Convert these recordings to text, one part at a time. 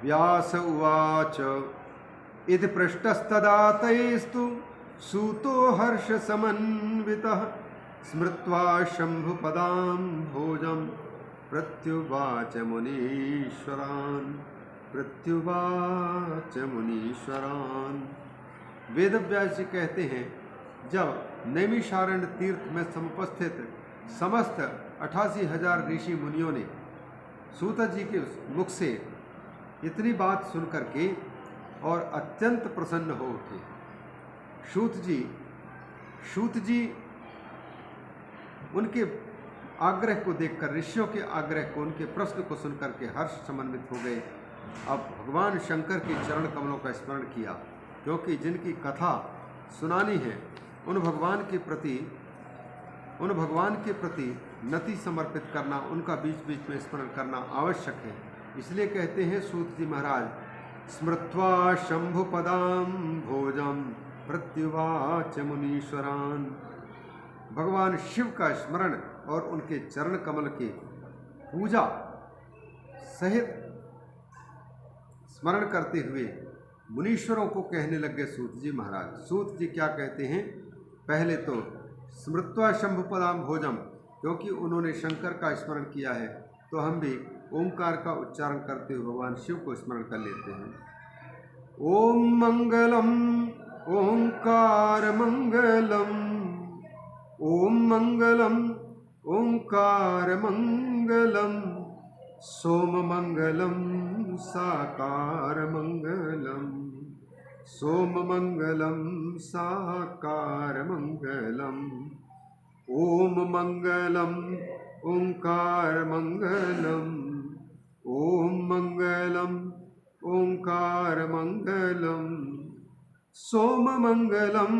व्यास उवाच इति पृष्टस्तदा तैस्तु सूतो हर्षसमन्वितः स्मृत्वा शम्भुपदां भोजं प्रत्युवाच मुनीश्वरान्। वेदव्यास जी कहते हैं, जब नैमिषारण्य तीर्थ में समुपस्थित समस्त 88,000 ऋषि मुनियों ने सूत जी के मुख से इतनी बात सुन करके और अत्यंत प्रसन्न हो उठे। सूत जी उनके आग्रह को देखकर, ऋषियों के आग्रह को, उनके प्रश्न को सुनकर के हर्ष समन्वित हो गए। अब भगवान शंकर के चरण कमलों का स्मरण किया, क्योंकि जिनकी कथा सुनानी है उन भगवान के प्रति नति समर्पित करना, उनका बीच बीच में स्मरण करना आवश्यक है। इसलिए कहते हैं सूत जी महाराज, स्मृत्वा शंभुपदां भोजं प्रत्युवाच मुनीश्वरान्। भगवान शिव का स्मरण और उनके चरण कमल के पूजा सहित स्मरण करते हुए मुनीश्वरों को कहने लगे सूत जी महाराज। सूत जी क्या कहते हैं, पहले तो स्मृत्वा शंभुपदां भोजम, क्योंकि उन्होंने शंकर का स्मरण किया है, तो हम भी ओंकार का उच्चारण करते हुए भगवान शिव को स्मरण कर लेते हैं। ओम मंगलम ओंकार मंगलम, ओम मंगलम ओंकार मंगलम, सोम मंगलम साकार मंगलम, सोम मंगलम साकार मंगलम, ओम मंगलम ओंकार मंगलम, ओम मंगलम ओंकार मंगलम, सोम मंगलम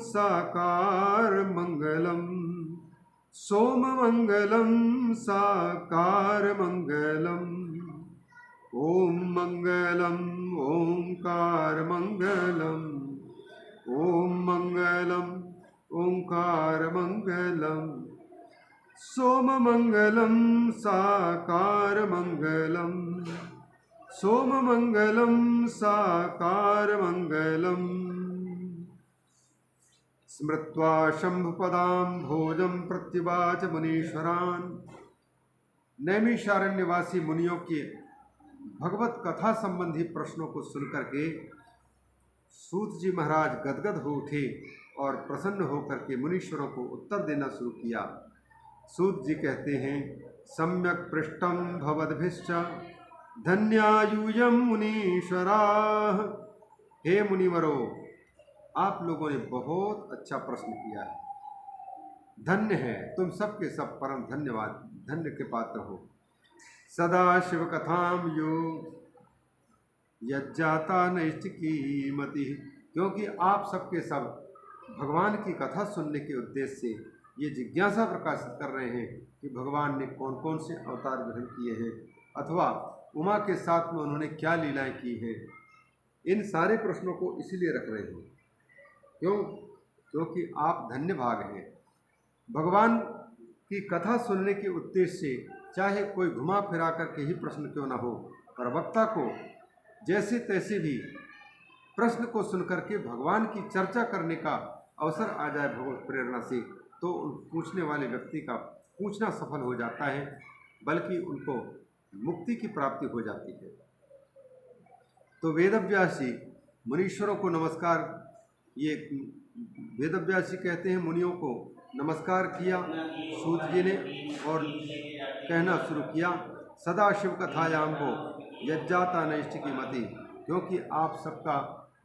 साकार मंगलम, सोम मंगलम साकार मंगलम, ओम मंगलम ओंकार मंगलम, ओम मंगलम ओंकार मंगलम, सोम मंगलम साकार मंगलम, सोम मंगलम साकार मंगलम। स्मृत्वा शंभुपदां भोजं प्रत्युवाच मुनीश्वरान्। नैमिषारण्यवासी मुनियों के भगवत कथा संबंधी प्रश्नों को सुनकर के सूत जी महाराज गदगद हो उठे और प्रसन्न होकर के मुनीश्वरों को उत्तर देना शुरू किया। सूत जी कहते हैं, सम्यक पृष्टम भवद्भिश्च धन्यायूयम मुनीश्वराः। हे मुनिवरो, आप लोगों ने बहुत अच्छा प्रश्न किया है, धन्य है, तुम सबके सब परम धन्यवाद, धन्य के पात्र हो। सदा शिव कथाम यो यज्जाता नैष्टिकी मति, क्योंकि आप सबके सब भगवान की कथा सुनने के उद्देश्य से ये जिज्ञासा प्रकाशित कर रहे हैं कि भगवान ने कौन कौन से अवतार ग्रहण किए हैं, अथवा उमा के साथ में उन्होंने क्या लीलाएं की हैं। इन सारे प्रश्नों को इसीलिए रख रहे हैं, क्योंकि आप धन्य भाग हैं। भगवान की कथा सुनने के उद्देश्य से चाहे कोई घुमा फिरा करके ही प्रश्न क्यों न हो, पर वक्ता को जैसे तैसे भी प्रश्न को सुनकर के भगवान की चर्चा करने का अवसर आ जाए भगवत प्रेरणा से, तो पूछने वाले व्यक्ति का पूछना सफल हो जाता है, बल्कि उनको मुक्ति की प्राप्ति हो जाती है। तो वेदव्यास जी मुनीश्वरों को नमस्कार, ये वेदव्यास जी कहते हैं मुनियों को नमस्कार किया सूत जी ने और कहना शुरू किया, सदा शिव कथायाम वो यज्जाता नैष्टिकी मति, क्योंकि आप सबका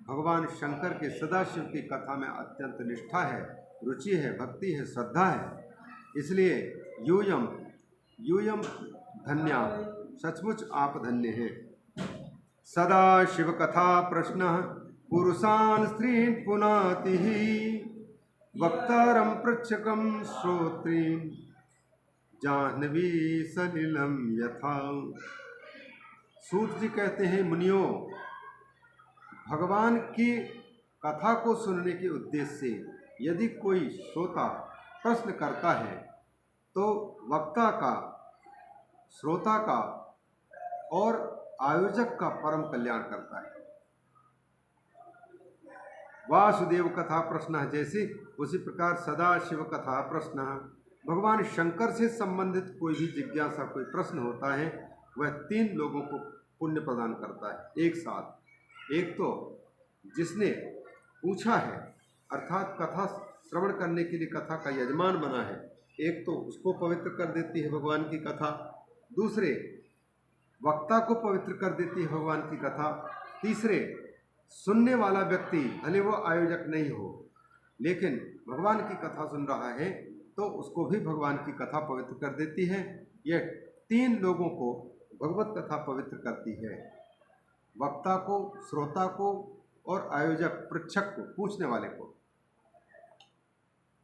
भगवान शंकर के सदाशिव की कथा में अत्यंत निष्ठा है, रुचि है, भक्ति है, श्रद्धा है, इसलिए यूयम धन्या, सचमुच आप धन्य हैं। सदा शिव कथा प्रश्न पुरुषान् स्त्रीन् पुनाति वक्तारं पृच्छकं श्रोत्रीं जाह्नवी सलिलं यथा। सूत जी कहते हैं, मुनियों, भगवान की कथा को सुनने के उद्देश्य से यदि कोई श्रोता प्रश्न करता है तो वक्ता का, श्रोता का और आयोजक का परम कल्याण करता है। वासुदेव कथा प्रश्न जैसे उसी प्रकार सदाशिव कथा प्रश्न, भगवान शंकर से संबंधित कोई भी जिज्ञासा कोई प्रश्न होता है वह 3 लोगों को पुण्य प्रदान करता है एक साथ। एक तो जिसने पूछा है अर्थात कथा श्रवण करने के लिए कथा का यजमान बना है, एक तो उसको पवित्र कर देती है भगवान की कथा, दूसरे वक्ता को पवित्र कर देती है भगवान की कथा, तीसरे सुनने वाला व्यक्ति भले वो आयोजक नहीं हो लेकिन भगवान की कथा सुन रहा है तो उसको भी भगवान की कथा पवित्र कर देती है। यह 3 लोगों को भगवत कथा पवित्र करती है, वक्ता को, श्रोता को और आयोजक पृच्छक को, पूछने वाले को।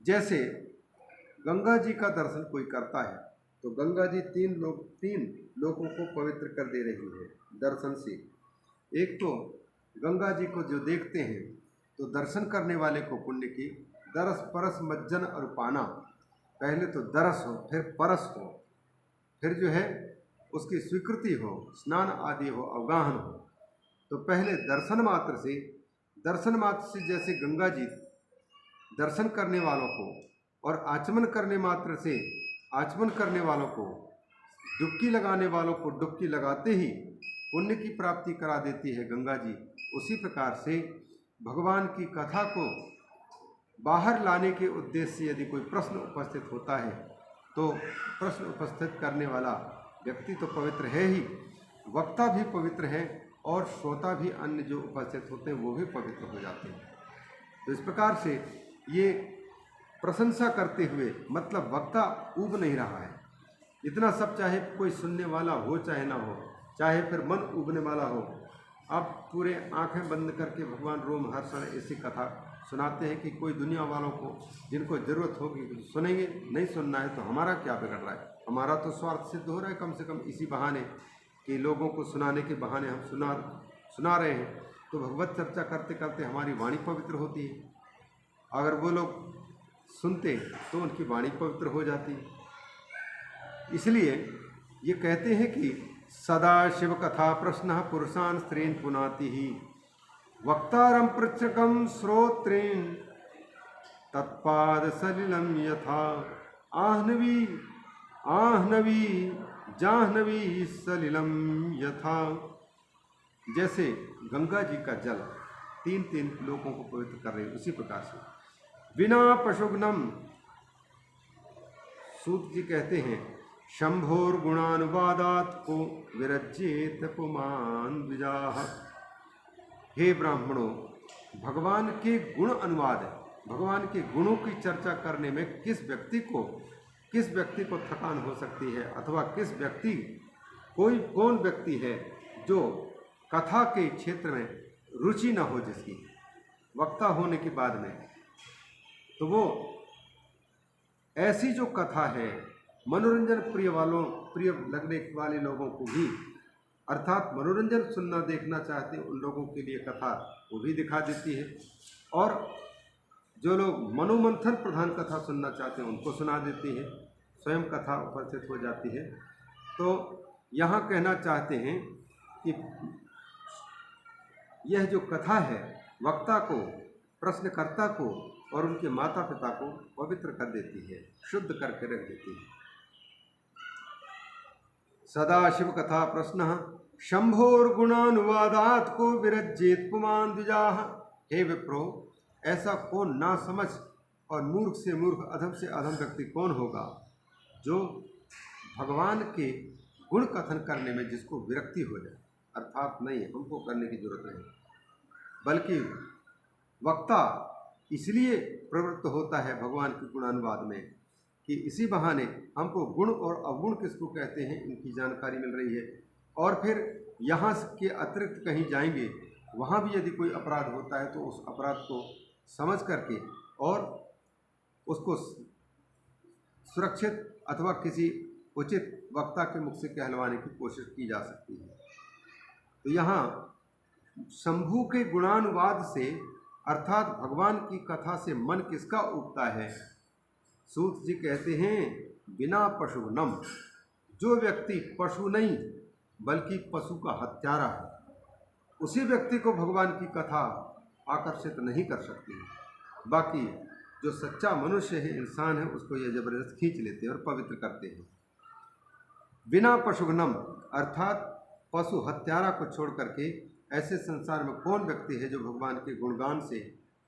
जैसे गंगा जी का दर्शन कोई करता है तो गंगा जी 3 लोगों को पवित्र कर दे रही है दर्शन से। एक तो गंगा जी को जो देखते हैं तो दर्शन करने वाले को पुण्य की दरस परस मज्जन और पाना, पहले तो दरस हो फिर परस हो फिर जो है उसकी स्वीकृति हो, स्नान आदि हो, अवगाहन हो। तो पहले दर्शन मात्र से जैसे गंगा जी दर्शन करने वालों को और आचमन करने मात्र से आचमन करने वालों को, डुबकी लगाने वालों को डुबकी लगाते ही पुण्य की प्राप्ति करा देती है गंगा जी, उसी प्रकार से भगवान की कथा को बाहर लाने के उद्देश्य से यदि कोई प्रश्न उपस्थित होता है तो प्रश्न उपस्थित करने वाला व्यक्ति तो पवित्र है ही, वक्ता भी पवित्र है और श्रोता भी अन्य जो उपस्थित होते हैं वो भी पवित्र हो जाते हैं। तो इस प्रकार से ये प्रशंसा करते हुए, मतलब वक्ता ऊब नहीं रहा है, इतना सब चाहे कोई सुनने वाला हो चाहे ना हो, चाहे फिर मन उबने वाला हो, अब पूरे आंखें बंद करके भगवान रोमहर्षण ऐसी कथा सुनाते हैं कि कोई दुनिया वालों को जिनको ज़रूरत होगी सुनेंगे, नहीं सुनना है तो हमारा क्या बिगड़ रहा है, हमारा तो स्वार्थ सिद्ध हो रहा है। कम से कम इसी बहाने कि लोगों को सुनाने के बहाने हम सुना रहे हैं तो भगवत चर्चा करते करते हमारी वाणी पवित्र होती है। अगर वो लोग सुनते तो उनकी वाणी पवित्र हो जाती है। इसलिए ये कहते हैं कि सदाशिव कथा प्रश्न पुरुषान् स्त्रीन् पुनाति ही वक्तारं पृच्छकं श्रोत्रेण तत्पाद सलिलं यथा आहनवी जाह्नवी सलिलं यथा। जैसे गंगा जी का जल 3 लोगों को पवित्र कर रहे हैं, उसी प्रकार से बिना पशुघ्नम, सूत जी कहते हैं शंभोर गुणानुवादात को विरज्येत पुमान द्विजाः। हे ब्राह्मणों, भगवान के गुण अनुवाद है, भगवान के गुणों की चर्चा करने में किस व्यक्ति को थकान हो सकती है, अथवा कौन व्यक्ति है जो कथा के क्षेत्र में रुचि न हो, जिसकी वक्ता होने के बाद में, तो वो ऐसी जो कथा है मनोरंजन प्रिय लगने वाले लोगों को भी, अर्थात मनोरंजन सुनना देखना चाहते हैं उन लोगों के लिए कथा वो भी दिखा देती है, और जो लोग मनोमंथन प्रधान कथा सुनना चाहते हैं उनको सुना देती है, स्वयं कथा उपस्थित हो जाती है। तो यहाँ कहना चाहते हैं कि यह जो कथा है वक्ता को, प्रश्नकर्ता को और उनके माता पिता को पवित्र कर देती है, शुद्ध करके रख देती है। सदाशिव कथा प्रश्न शंभोर गुणानुवादात को विरज्येत पुमान द्विजाः। हे विप्रो, ऐसा कौन ना समझ और मूर्ख से मूर्ख, अधम से अधम व्यक्ति कौन होगा जो भगवान के गुण कथन करने में जिसको विरक्ति हो जाए, अर्थात नहीं हमको करने की जरूरत नहीं, बल्कि वक्ता इसलिए प्रवृत्त होता है भगवान के गुणानुवाद में कि इसी बहाने हमको गुण और अवगुण किसको कहते हैं इनकी जानकारी मिल रही है, और फिर यहाँ के अतिरिक्त कहीं जाएंगे वहाँ भी यदि कोई अपराध होता है तो उस अपराध को समझ करके और उसको सुरक्षित अथवा किसी उचित वक्ता के मुख से कहलवाने की कोशिश की जा सकती है। तो यहाँ शंभु के गुणानुवाद से, अर्थात भगवान की कथा से मन किसका उगता है? सूत जी कहते हैं बिना पशुनम, जो व्यक्ति पशु नहीं बल्कि पशु का हत्यारा है, उसी व्यक्ति को भगवान की कथा आकर्षित नहीं कर सकती। बाकी जो सच्चा मनुष्य है, इंसान है, उसको ये जबरदस्त खींच लेते हैं और पवित्र करते हैं। बिना पशुघ्नम अर्थात पशु हत्यारा को छोड़ करके ऐसे संसार में कौन व्यक्ति है जो भगवान के गुणगान से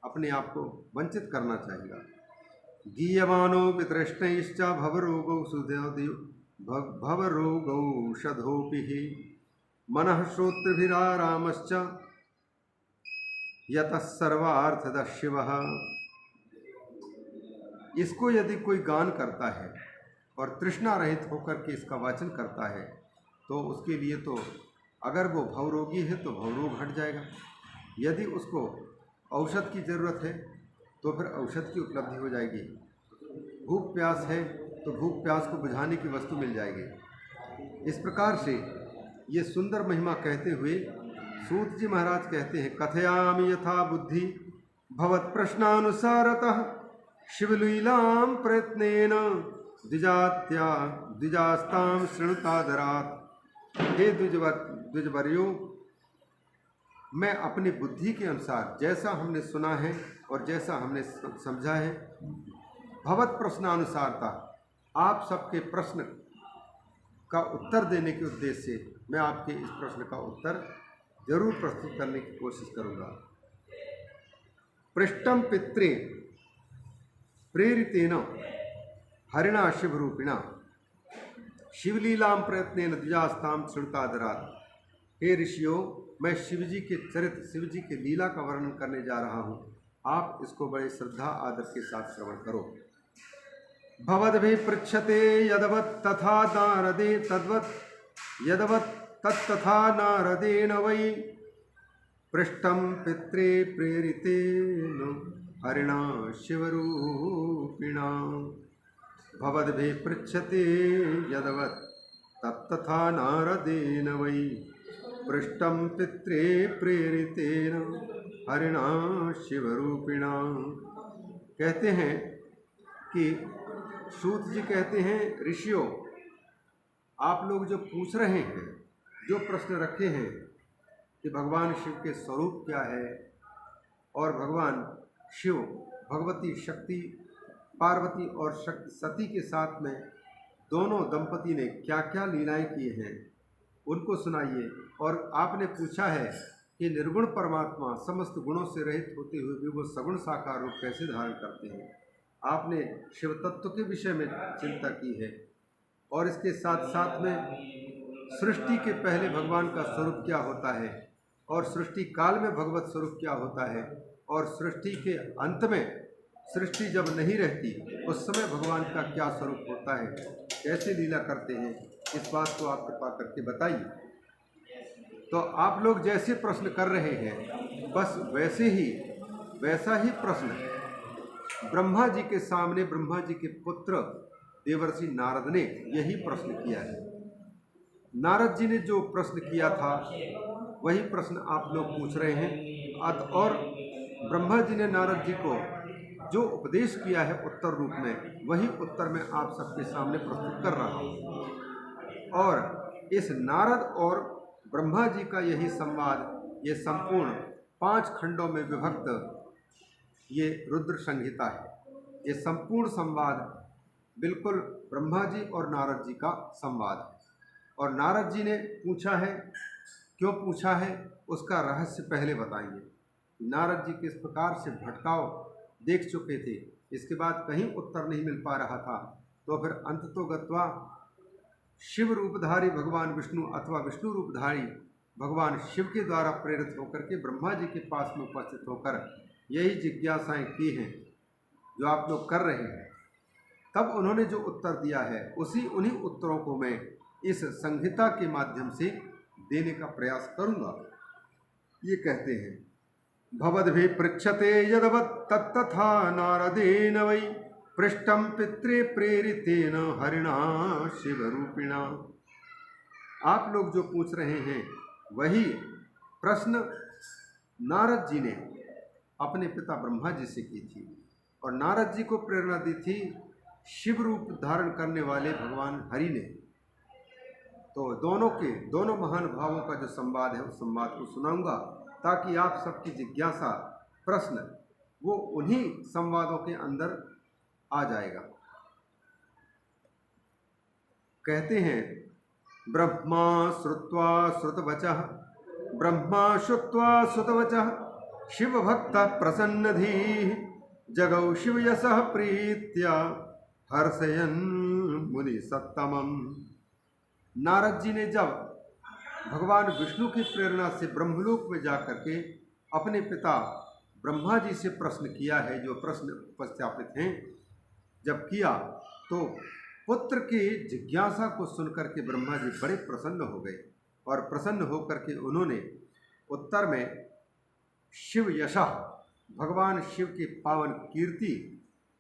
अपने आप को वंचित करना चाहेगा। गीयमानो वितृष्णैश्च भवरोगौषधोपिः मनः श्रोत्रभिरारामश्च यतः सर्वार्थदः शिवः। इसको यदि कोई गान करता है और तृष्णा रहित होकर के इसका वाचन करता है तो उसके लिए तो अगर वो भवरोगी है तो भवरोग हट जाएगा, यदि उसको औषध की ज़रूरत है तो फिर औषध की उपलब्धि हो जाएगी, भूख प्यास है तो भूख प्यास को बुझाने की वस्तु मिल जाएगी। इस प्रकार से ये सुंदर महिमा कहते हुए सूत जी महाराज कहते हैं, कथयामि यथा बुद्धि भवत् प्रश्नानुसारतः शिवलीलां प्रयत्नेन द्विजास्तां शृणुतादरात्। हे द्विजवर्यो, मैं अपनी बुद्धि के अनुसार जैसा हमने सुना है और जैसा हमने समझा है, भवत प्रश्नानुसारता, आप सबके प्रश्न का उत्तर देने के उद्देश्य से मैं आपके इस प्रश्न का उत्तर जरूर प्रस्तुत करने की कोशिश करूँगा। पृष्ठम पित्रे प्रेरितेन हरिणा शिवरूपिणा शिवलीलां प्रयत्नेन द्विजास्तां शृणुतादरात्। हे ऋषियों, मैं शिवजी के चरित्र, शिवजी के लीला का वर्णन करने जा रहा हूँ, आप इसको बड़े श्रद्धा आदर के साथ श्रवण करो। भवद्भिः पृच्छते यदवत् तथा नारदे तद्वत् यदवत् तत्तथा नारदेन वै पृष्ठं पित्रे प्रेरितेन हरिणा शिवरूपिणा। भवद्भिः पृच्छते यदवत् तत्तथा नारदेन वै पृष्ठं पित्रे प्रेरितेन हरिणा शिवरूपिणा। कहते हैं कि सूत जी कहते हैं, ऋषियों, आप लोग जो पूछ रहे हैं, जो प्रश्न रखे हैं कि भगवान शिव के स्वरूप क्या है और भगवान शिव भगवती शक्ति पार्वती और शक्ति सती के साथ में दोनों दंपति ने क्या क्या लीलाएं की हैं, उनको सुनाइए। और आपने पूछा है कि निर्गुण परमात्मा समस्त गुणों से रहित होते हुए भी वो सगुण साकार रूप कैसे धारण करते हैं। आपने शिव तत्व के विषय में चिंता की है और इसके साथ साथ में सृष्टि के पहले भगवान का स्वरूप क्या होता है और सृष्टि काल में भगवत स्वरूप क्या होता है और सृष्टि के अंत में, सृष्टि जब नहीं रहती उस समय भगवान का क्या स्वरूप होता है, कैसे लीला करते हैं, इस बात को आप कृपा करके बताइए। तो आप लोग जैसे प्रश्न कर रहे हैं, बस वैसा ही प्रश्न ब्रह्मा जी के सामने ब्रह्मा जी के पुत्र देवर्षि नारद ने यही प्रश्न किया है। नारद जी ने जो प्रश्न किया था वही प्रश्न आप लोग पूछ रहे हैं और ब्रह्मा जी ने नारद जी को जो उपदेश किया है उत्तर रूप में, वही उत्तर मैं आप सबके सामने प्रस्तुत कर रहा हूँ। और इस नारद और ब्रह्मा जी का यही संवाद, ये संपूर्ण 5 खंडों में विभक्त ये रुद्र संहिता है। ये संपूर्ण संवाद बिल्कुल ब्रह्मा जी और नारद जी का संवाद है। और नारद जी ने पूछा है, क्यों पूछा है उसका रहस्य पहले बताएंगे। नारद जी किस प्रकार से भटकाव देख चुके थे, इसके बाद कहीं उत्तर नहीं मिल पा रहा था, तो फिर अंततोगत्वा शिव रूपधारी भगवान विष्णु अथवा विष्णु रूपधारी भगवान शिव के द्वारा प्रेरित होकर के ब्रह्मा जी के पास में उपस्थित होकर यही जिज्ञासाएं की हैं जो आप लोग कर रहे हैं। तब उन्होंने जो उत्तर दिया है उन्हीं उत्तरों को मैं इस संहिता के माध्यम से देने का प्रयास करूंगा। ये कहते हैं, भवद्भिः पृच्छते यदवत् तत्तथा नारदेन वै पृष्ठं पित्रे प्रेरितेन हरिणा शिवरूपिणा। आप लोग जो पूछ रहे हैं वही प्रश्न नारद जी ने अपने पिता ब्रह्मा जी से की थी और नारद जी को प्रेरणा दी थी शिव रूप धारण करने वाले भगवान हरि ने। तो दोनों महानुभावों का जो संवाद है उस संवाद को सुनाऊंगा, ताकि आप सबकी जिज्ञासा प्रश्न वो उन्हीं संवादों के अंदर आ जाएगा। कहते हैं, ब्रह्मा श्रुत्वा श्रुतवचः, ब्रह्मा श्रुत्वा श्रुतवचः, शिव भक्त प्रसन्नधीः, जगौ शिव यशः प्रीत्या हर्षयन् मुनि सत्तमम्। नारद जी ने जब भगवान विष्णु की प्रेरणा से ब्रह्मलोक में जाकर के अपने पिता ब्रह्मा जी से प्रश्न किया है, जो प्रश्न उपस्थापित हैं, जब किया तो पुत्र की जिज्ञासा को सुनकर के ब्रह्मा जी बड़े प्रसन्न हो गए, और प्रसन्न होकर के उन्होंने उत्तर में शिव यशः, भगवान शिव की पावन कीर्ति,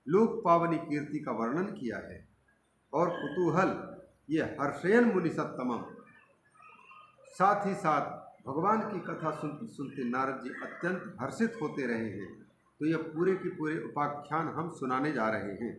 लोक पावनी कीर्ति का वर्णन किया है। और कुतूहल, ये हर्षयन मुनि सत्तमम, साथ ही साथ भगवान की कथा सुनते सुनते नारद जी अत्यंत हर्षित होते रहे हैं। तो यह पूरे के पूरे उपाख्यान हम सुनाने जा रहे हैं।